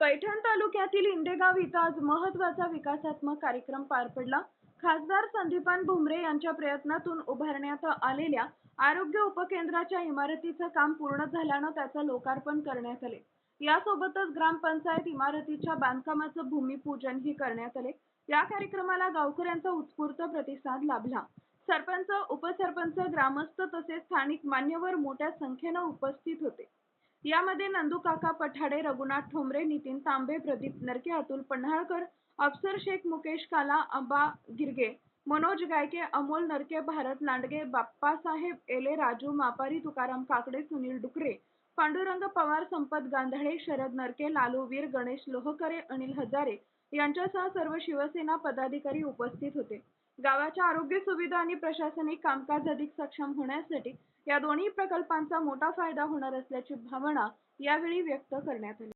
पैठण तालुक्यातील इंदेगाव इथं आज महत्त्वाचा विकासात्मक कार्यक्रम पार पडला. खासदार संदीपान भुमरे यांच्या प्रयत्नातून उभारण्यात आलेल्या आरोग्य उपकेंद्राच्या इमारतीचं काम पूर्ण झाल्यानं त्याचं लोकार्पण करण्यात आले. यासोबतच ग्रामपंचायत इमारतीच्या बांधकामाचं भूमिपूजनही करण्यात आले. या कार्यक्रमाला गावकऱ्यांचा उत्स्फूर्त प्रतिसाद लाभला. सरपंच, उपसरपंच, ग्रामस्थ तसेच स्थानिक मान्यवर मोठ्या संख्येनं उपस्थित होते. यामध्ये नंदूकाका पठाडे, रघुनाथ ठोंबरे, नितीन तांबे, प्रदीप नरके, अतुल पन्हाळकर, अफसर शेख, मुकेश काला, आबा गिरगे, मनोज गायके, अमोल नरके, भारत लांडगे, बाप्पासाहेब एले, राजू मापारी, तुकाराम काकडे, सुनील डुकरे, पांडुरंग पवार, संपत गांधळे, शरद नरके, लालू वीर, गणेश लोहकरे, अनिल हजारे यांच्यासह सर्व शिवसेना पदाधिकारी उपस्थित होते. गावाच्या आरोग्य सुविधा आणि प्रशासनिक कामकाज अधिक सक्षम होण्यासाठी या दोन्ही प्रकल्पांचा मोठा फायदा होणार असल्याची भावना यावेळी व्यक्त करण्यात आली.